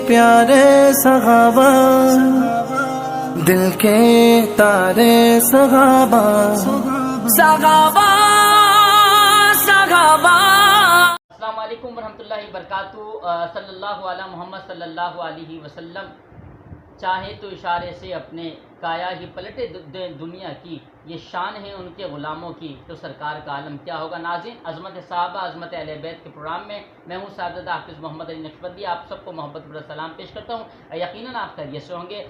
پیارے صحابہ، دل کے تارے صحابہ، صحابہ صحابہ۔ السلام علیکم ورحمۃ اللہ وبرکاتہ۔ صلی اللہ علی محمد صلی اللہ علیہ وسلم۔ چاہے تو اشارے سے اپنے کایا ہی پلٹے دنیا کی، یہ شان ہے ان کے غلاموں کی، تو سرکار کا عالم کیا ہوگا۔ ناظرین، عظمت صحابہ، عظمت اہل بیت کے پروگرام میں میں ہوں سعادت حافظ محمد علی نقشبندی، آپ سب کو محبت بھرا سلام پیش کرتا ہوں۔ یقیناً آپ خیریت سے ہوں گے۔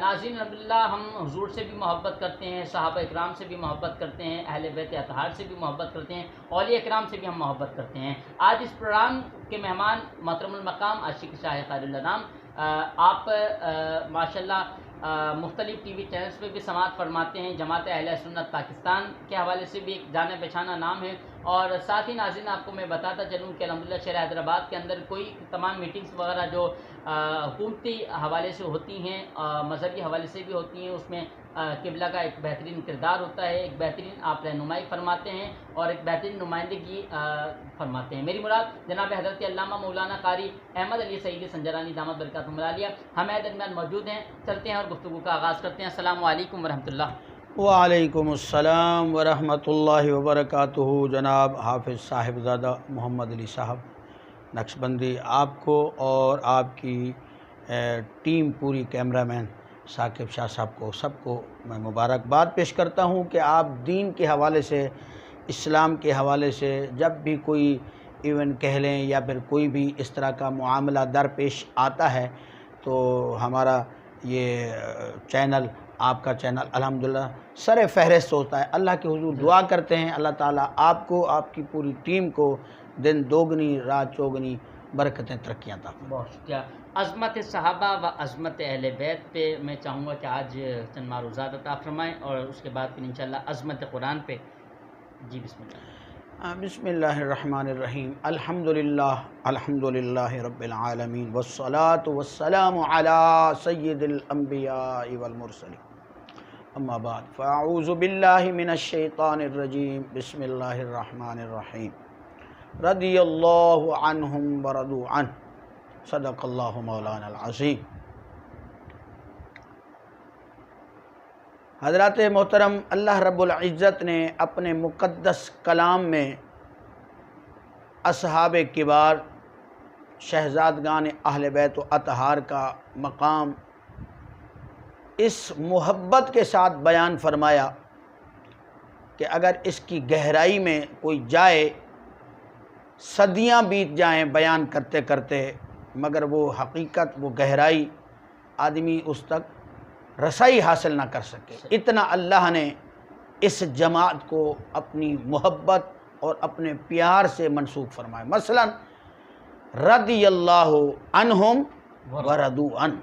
ناظرین، الحمدللہ ہم حضور سے بھی محبت کرتے ہیں، صحابہ اکرام سے بھی محبت کرتے ہیں، اہل بیت اطہار سے بھی محبت کرتے ہیں، اولیاء اکرام سے بھی ہم محبت کرتے ہیں۔ آج اس پروگرام کے مہمان محترم المقام عاشق شاہ خیر الانام، آپ ماشاءاللہ مختلف ٹی وی چینلز پہ بھی سماعت فرماتے ہیں، جماعت اہل سنت پاکستان کے حوالے سے بھی ایک جانا پہچانا نام ہے، اور ساتھ ہی ناظرین آپ کو میں بتاتا چلوں کہ الحمدللہ شہر حیدرآباد کے اندر کوئی تمام میٹنگز وغیرہ جو حکومتی حوالے سے ہوتی ہیں، مذہبی حوالے سے بھی ہوتی ہیں، اس میں قبلہ کا ایک بہترین کردار ہوتا ہے، ایک بہترین آپ رہنمائی فرماتے ہیں اور ایک بہترین نمائندگی فرماتے ہیں۔ میری مراد جناب حضرت علامہ مولانا قاری احمد علی سعیدی سنجرانی دامت برکاتہم العالیہ ہمارے درمیان موجود ہیں۔ چلتے ہیں اور گفتگو کا آغاز کرتے ہیں۔ السلام علیکم ورحمۃ اللہ۔ وعلیکم السلام ورحمۃ اللہ وبرکاتہ۔ جناب حافظ صاحبزادہ محمد علی صاحب نقشبندی، آپ کو اور آپ کی ٹیم پوری، کیمرہ مین ثاقب شاہ صاحب کو، سب کو میں مبارکباد پیش کرتا ہوں کہ آپ دین کے حوالے سے، اسلام کے حوالے سے جب بھی کوئی ایونٹ کہہ لیں یا پھر کوئی بھی اس طرح کا معاملہ درپیش آتا ہے تو ہمارا یہ چینل، آپ کا چینل الحمدللہ سر فہرست ہوتا ہے۔ اللہ کے حضور دعا کرتے ہیں اللہ تعالیٰ آپ کو، آپ کی پوری ٹیم کو دن دوگنی رات چوگنی برکتیں، ترقیاں عطا فرمائے۔ بہت شکریہ۔ عظمت صحابہ و عظمت اہل بیت پہ میں چاہوں گا کہ آج چند معروضات عطا فرمائیں، اور اس کے بعد پھر انشاءاللہ عظمت قرآن پہ۔ جی بسم اللہ۔ بسم اللہ الرحمن الرحیم۔ الحمدللہ رب العالمین، والصلاة والسلام علی سید الانبیاء والمرسلین، اما بعد، فاعوذ باللہ من الشیطان الرجیم، بسم اللہ الرحمن الرحیم۔ رضی اللہ عنہم ورضوا عنہ، صدق اللہ مولانا العظیم۔ حضرات محترم، اللہ رب العزت نے اپنے مقدس کلام میں اصحاب کبار، شہزادگان اہل بیت و اطہار کا مقام اس محبت کے ساتھ بیان فرمایا کہ اگر اس کی گہرائی میں کوئی جائے، صدیاں بیت جائیں بیان کرتے کرتے، مگر وہ حقیقت، وہ گہرائی آدمی اس تک رسائی حاصل نہ کر سکے۔ اتنا اللہ نے اس جماعت کو اپنی محبت اور اپنے پیار سے منسوب فرمایا۔ مثلا رضی اللہ عنہم ورضوا عنہ،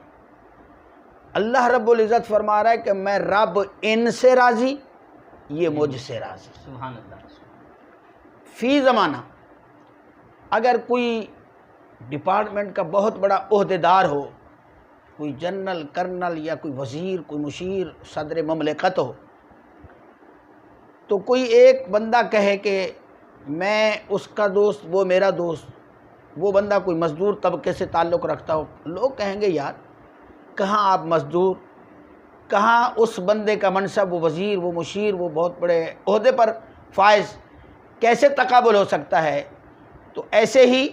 اللہ رب العزت فرما رہا ہے کہ میں رب ان سے راضی، یہ مجھ سے راضی۔ سبحان اللہ۔ فی زمانہ اگر کوئی ڈپارٹمنٹ کا بہت بڑا عہدیدار ہو، کوئی جنرل، کرنل یا کوئی وزیر، کوئی مشیر، صدر مملکت ہو، تو کوئی ایک بندہ کہے کہ میں اس کا دوست، وہ میرا دوست، وہ بندہ کوئی مزدور طبقے سے تعلق رکھتا ہو، لوگ کہیں گے یار کہاں آپ مزدور، کہاں اس بندے کا منصب، وہ وزیر، وہ مشیر، وہ بہت بڑے عہدے پر فائز، کیسے تقابل ہو سکتا ہے؟ تو ایسے ہی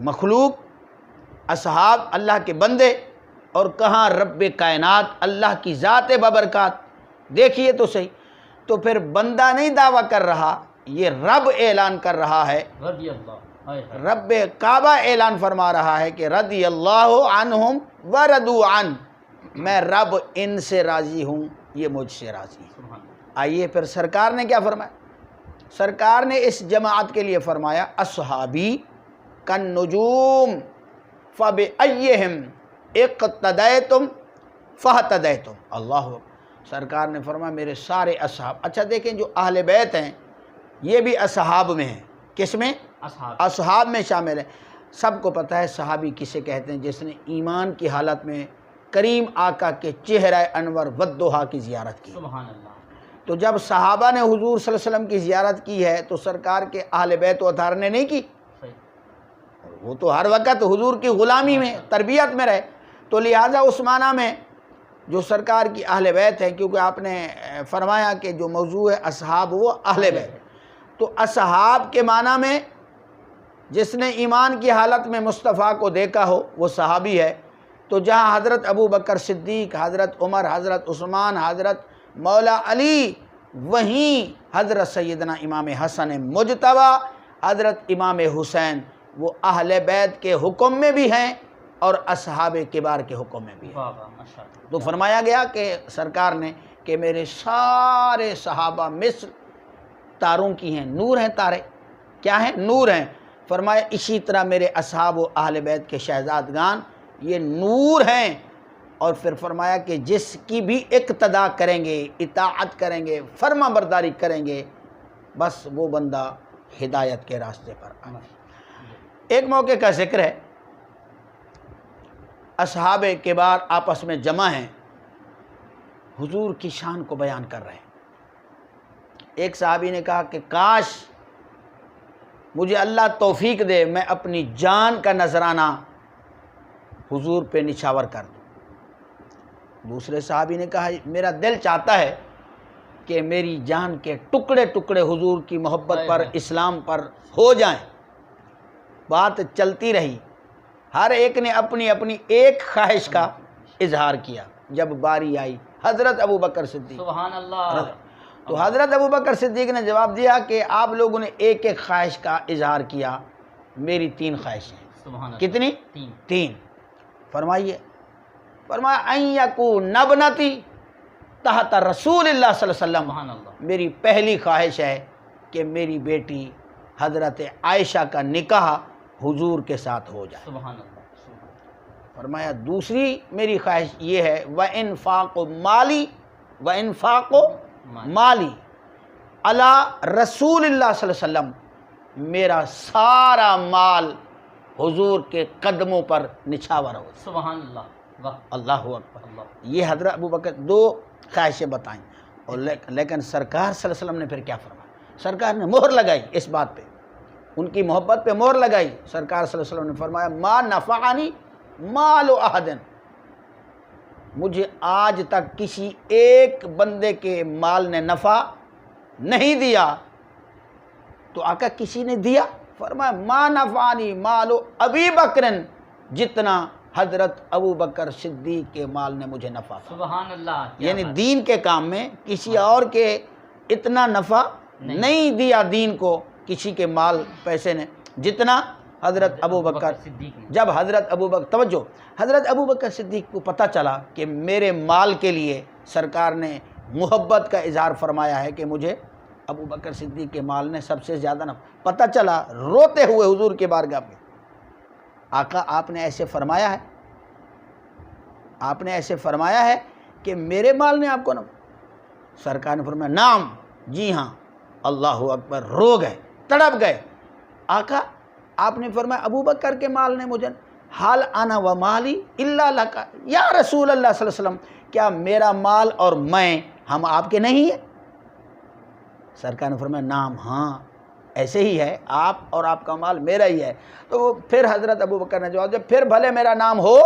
مخلوق، اصحاب، اللہ کے بندے، اور کہاں رب کائنات، اللہ کی ذات بابرکات، دیکھیے تو صحیح۔ تو پھر بندہ نہیں دعویٰ کر رہا، یہ رب اعلان کر رہا ہے، رضی اللہ، رب کعبہ اعلان فرما رہا ہے کہ رضی اللہ عنہم ورضوا عنہ، میں رب ان سے راضی ہوں، یہ مجھ سے راضی ہے۔ سبحان اللہ۔ آئیے پھر سرکار نے کیا فرمایا؟ سرکار نے اس جماعت کے لیے فرمایا اصحابی کالنجوم فبأیہم اقتدیتم فاہتدیتم۔ اللہ اکبر۔ سرکار نے فرمایا میرے سارے اصحاب، اچھا دیکھیں جو اہل بیت ہیں یہ بھی اصحاب میں ہیں، کس میں؟ اصحاب میں شامل ہیں۔ سب کو پتہ ہے صحابی کسے کہتے ہیں؟ جس نے ایمان کی حالت میں کریم آقا کے چہرہ انور والضحیٰ کی زیارت کی۔ سبحان اللہ۔ تو جب صحابہ نے حضور صلی اللہ علیہ وسلم کی زیارت کی ہے تو سرکار کے اہل بیت و اطہار نے نہیں کی؟ وہ تو ہر وقت حضور کی غلامی میں تربیت میں رہے، تو لہٰذا اس معنی میں جو سرکار کی اہل بیت ہے، کیونکہ آپ نے فرمایا کہ جو موضوع ہے اصحاب وہ اہل بیت، تو اصحاب کے معنی میں جس نے ایمان کی حالت میں مصطفیٰ کو دیکھا ہو وہ صحابی ہے۔ تو جہاں حضرت ابو بکر صدیق، حضرت عمر، حضرت عثمان، حضرت مولا علی، وہیں حضرت سیدنا امام حسن مجتبی، حضرت امام حسین، وہ اہل بیت کے حکم میں بھی ہیں اور اصحاب کبار کے حکم میں بھی ہیں۔ تو فرمایا گیا کہ سرکار نے کہ میرے سارے صحابہ مثل تاروں کی ہیں، نور ہیں تارے، کیا ہیں؟ نور ہیں۔ فرمایا اسی طرح میرے اصحاب و اہل بیت کے شہزادگان یہ نور ہیں، اور پھر فرمایا کہ جس کی بھی اقتداء کریں گے، اطاعت کریں گے، فرما برداری کریں گے، بس وہ بندہ ہدایت کے راستے پر آئے۔ ایک موقع کا ذکر ہے، اصحاب کبار آپس میں جمع ہیں، حضور کی شان کو بیان کر رہے ہیں۔ ایک صحابی نے کہا کہ کاش مجھے اللہ توفیق دے میں اپنی جان کا نذرانہ حضور پہ نچھاور کر دوں۔ دوسرے صحابی نے کہا میرا دل چاہتا ہے کہ میری جان کے ٹکڑے ٹکڑے حضور کی محبت پر، اسلام پر ہو جائیں۔ بات چلتی رہی، ہر ایک نے اپنی اپنی ایک خواہش کا اظہار کیا۔ جب باری آئی حضرت ابو بکر صدیق، سبحان اللہ، تو حضرت ابو بکر صدیق نے جواب دیا کہ آپ لوگوں نے ایک ایک خواہش کا اظہار کیا، میری 3 خواہشیں۔ سبحان اللہ، کتنی؟ 3۔ فرمائیے، فرمایا ان یکون ابنتی تحت رسول اللہ صلی اللہ علیہ سبحان وسلم، اللہ، میری پہلی خواہش ہے کہ میری بیٹی حضرت عائشہ کا نکاح حضور کے ساتھ ہو جائے۔ سبحان اللہ، فرمایا دوسری میری خواہش یہ ہے وَإِنفَاقُ مالی وَإِنفَاقُ مالی علی رسول اللہ صلی اللہ علیہ وسلم، میرا سارا مال حضور کے قدموں پر نچھاور ہو۔ سبحان اللہ، واہ، اللہ اکبر۔ اللہ، یہ حضرت ابو بکر 2 خواہشیں بتائیں، اور لیکن سرکار صلی اللہ علیہ وسلم نے پھر کیا فرمایا؟ سرکار نے مہر لگائی اس بات پہ، ان کی محبت پہ مہر لگائی۔ سرکار صلی اللہ علیہ وسلم نے فرمایا ما نفعنی مال احد، مجھے آج تک کسی ایک بندے کے مال نے نفع نہیں دیا۔ تو آقا کسی نے دیا؟ فرمایا ما نفعنی مال ابی بکر، جتنا حضرت ابو بکر صدیق کے مال نے مجھے نفع دیا۔ سبحان اللہ، کیا یعنی بات، دین کے کام میں کسی اور کے اتنا نفع نہیں دیا دین کو کسی کے مال پیسے نے جتنا حضرت ابو بکر صدیق نے۔ جب حضرت ابو بکر، توجہ، حضرت ابو بکر صدیق کو پتہ چلا کہ میرے مال کے لیے سرکار نے محبت کا اظہار فرمایا ہے کہ مجھے ابو بکر صدیق کے مال نے سب سے زیادہ نفع، پتہ چلا، روتے ہوئے حضور کے بارگاہ میں، آقا آپ نے ایسے فرمایا ہے، آپ نے ایسے فرمایا ہے کہ میرے مال نے آپ کو نفع؟ سرکار نے فرمایا نعم، جی ہاں۔ اللہ اکبر، رو گئے، تڑپ گئے۔ آقا آپ نے فرمایا ابو بکر کے مال نے مجھے، حال انا و مالی الا لک یا رسول اللہ صلی اللہ علیہ وسلم، کیا میرا مال اور میں ہم آپ کے نہیں ہیں؟ سرکار نے فرمایا نعم، ہاں ایسے ہی ہے، آپ اور آپ کا مال میرا ہی ہے۔ تو وہ پھر حضرت ابو بکر نے جواب دیا پھر بھلے میرا نام ہو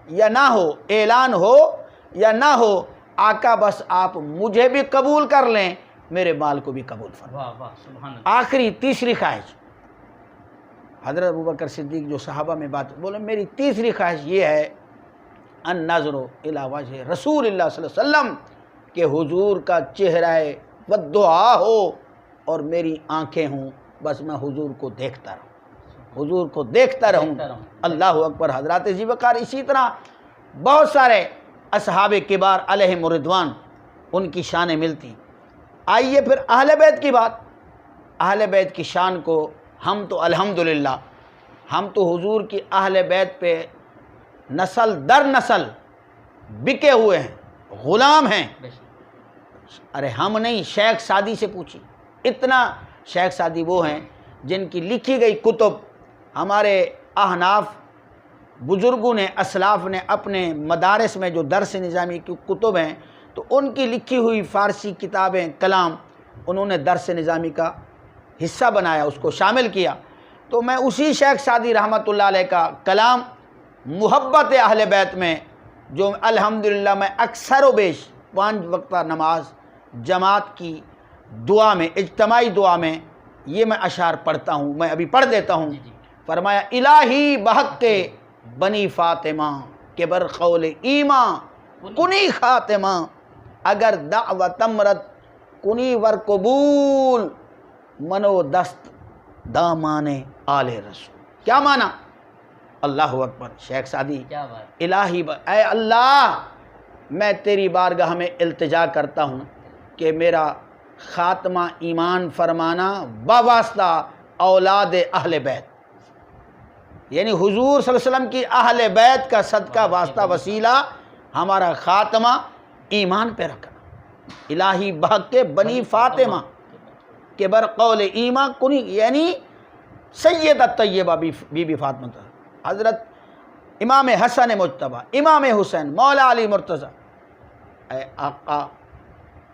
یا نہ ہو، اعلان ہو یا نہ ہو، آقا بس آپ مجھے بھی قبول کر لیں، میرے مال کو بھی قبول فرمائیں۔ واہ واہ، سبحان اللہ، آخری تیسری خواہش، حضرت ابوبکر صدیق جو صحابہ میں بات بولے میری تیسری خواہش یہ ہے ان نظر الی وجہ رسول اللہ صلی اللہ علیہ وسلم، کہ حضور کا چہرہ والدعا ہو اور میری آنکھیں ہوں، بس میں حضور کو دیکھتا رہوں، حضور کو دیکھتا رہوں۔ اللہ اکبر۔ حضرات ذوالفقار اسی طرح بہت سارے اصحاب کبار علیہم الرضوان، ان کی شانیں ملتی۔ آئیے پھر اہل بیت کی بات، اہل بیت کی شان کو ہم تو الحمدللہ، ہم تو حضور کی اہل بیت پہ نسل در نسل بکے ہوئے ہیں، غلام ہیں۔ ارے ہم نہیں، شیخ سعدی سے پوچھی، اتنا شیخ سعدی وہ ہیں جن کی لکھی گئی کتب ہمارے احناف بزرگوں نے، اسلاف نے اپنے مدارس میں جو درس نظامی کی کتب ہیں تو ان کی لکھی ہوئی فارسی کتابیں کلام انہوں نے درس نظامی کا حصہ بنایا، اس کو شامل کیا۔ تو میں اسی شیخ سعدی رحمۃ اللہ علیہ کا کلام محبت اہل بیت میں، جو الحمدللہ میں اکثر و بیش 5 وقتہ نماز جماعت کی دعا میں، اجتماعی دعا میں یہ میں اشعار پڑھتا ہوں، میں ابھی پڑھ دیتا ہوں۔ فرمایا الہی بحق کے بنی فاطمہ کہ بر قول ایمان کنی خاتمہ، اگر دعوت امرت کنی ور قبول، منو دست دامان آل رسول۔ کیا معنی؟ اللہ اکبر۔ شیخ سعدی کیا بات، الہی اے اللہ میں تیری بارگاہ میں التجا کرتا ہوں کہ میرا خاتمہ ایمان فرمانا بواسطہ اولاد اہل بیت، یعنی حضور صلی اللہ علیہ وسلم کی اہل بیت کا صدقہ واسطہ وسیلہ ہمارا خاتمہ ایمان پہ رکھنا۔ الہی بحق کے بنی فاطمہ کہ بر قول ایمان کنی، یعنی سیدہ طیبہ بی بی فاطمہ، حضرت امام حسن مجتبیٰ، امام حسین، مولا علی مرتضیٰ، اے آقا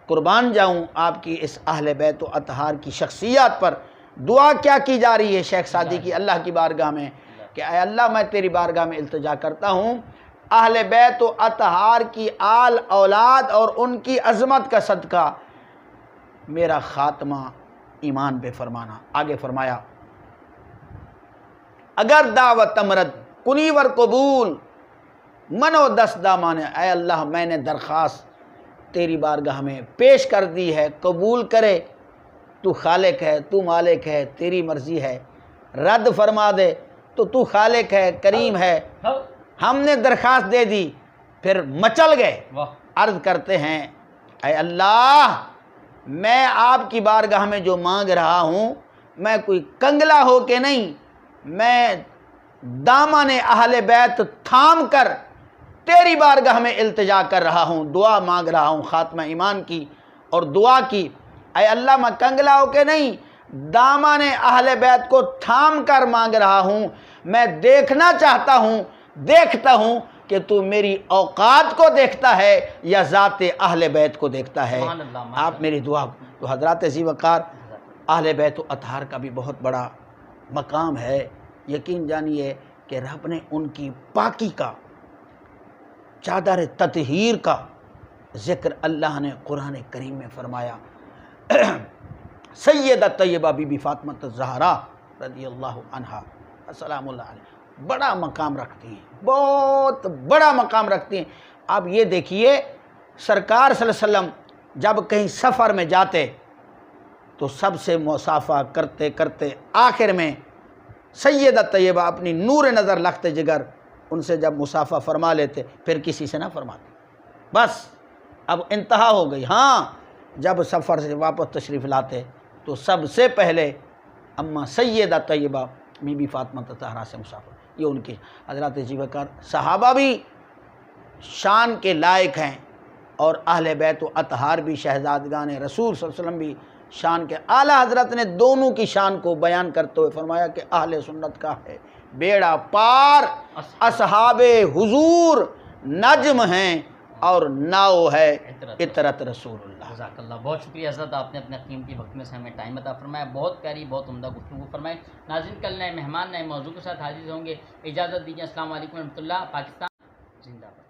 قربان جاؤں آپ کی اس اہل بیت و اطہار کی شخصیات پر۔ دعا کیا کی جا رہی ہے شیخ سعدی کی اللہ کی بارگاہ میں کہ اے اللہ میں تیری بارگاہ میں التجا کرتا ہوں اہل بیت و اطہار کی آل اولاد اور ان کی عظمت کا صدقہ میرا خاتمہ ایمان پہ فرمانا۔ آگے فرمایا اگر دعوت امرد کنی ور قبول، منو دست دامان، اے اللہ میں نے درخواست تیری بارگاہ میں پیش کر دی ہے، قبول کرے، تو خالق ہے، تو مالک ہے، تیری مرضی ہے، رد فرما دے تو تو خالق ہے، کریم ہے۔ ہم نے درخواست دے دی، پھر مچل گئے، عرض کرتے ہیں اے اللہ میں آپ کی بارگاہ میں جو مانگ رہا ہوں میں کوئی کنگلا ہو کے نہیں، میں دامن اہل بیت تھام کر تیری بارگاہ میں التجا کر رہا ہوں، دعا مانگ رہا ہوں خاتمہ ایمان کی اور دعا کی۔ اے اللہ میں کنگلا ہو کے نہیں، دامن اہل بیت کو تھام کر مانگ رہا ہوں، میں دیکھنا چاہتا ہوں، دیکھتا ہوں کہ تو میری اوقات کو دیکھتا ہے یا ذات اہل بیت کو دیکھتا ہے۔ آپ میری دعا۔ تو حضرات ذی وقار اہل بیت و اطہار کا بھی بہت بڑا مقام ہے، یقین جانیے کہ رب نے ان کی پاکی کا، چادر تطہیر کا ذکر اللہ نے قرآن کریم میں فرمایا۔ سیدہ طیبہ بی بی فاطمہ الزہرا رضی اللہ عنہا السلام اللہ علیہ بڑا مقام رکھتی ہیں، بہت بڑا مقام رکھتی ہیں۔ آپ یہ دیکھیے سرکار صلی اللہ علیہ وسلم جب کہیں سفر میں جاتے تو سب سے مصافحہ کرتے کرتے آخر میں سیدہ طیبہ اپنی نور نظر لخت جگر ان سے جب مصافحہ فرما لیتے پھر کسی سے نہ فرماتے، بس اب انتہا ہو گئی۔ ہاں جب سفر سے واپس تشریف لاتے تو سب سے پہلے اماں سیدہ طیبہ بی بی فاطمہ الزہرا سے مصافحہ، یہ ان کی۔ حضرات ذی وقار صحابہ بھی شان کے لائق ہیں اور اہل بیت و اطہار بھی، شہزادگان رسول صلی اللہ علیہ وسلم بھی شان کے۔ اعلیٰ حضرت نے دونوں کی شان کو بیان کرتے ہوئے فرمایا کہ اہل سنت کا ہے بیڑا پار، اصحاب حضور نجم ہیں اور ناؤ ہے اطرت رسول اللہ۔ جزاک اللہ، بہت شکریہ حضرت، آپ نے اپنے قیمتی وقت میں سے ہمیں ٹائم عطا فرمایا، بہت پیاری بہت عمدہ گفتگو فرمائے۔ ناظرین کل نئے مہمان نئے موضوع کے ساتھ حاضر ہوں گے، اجازت دیجیے، السلام علیکم ورحمۃ اللہ۔ پاکستان زندہ باد۔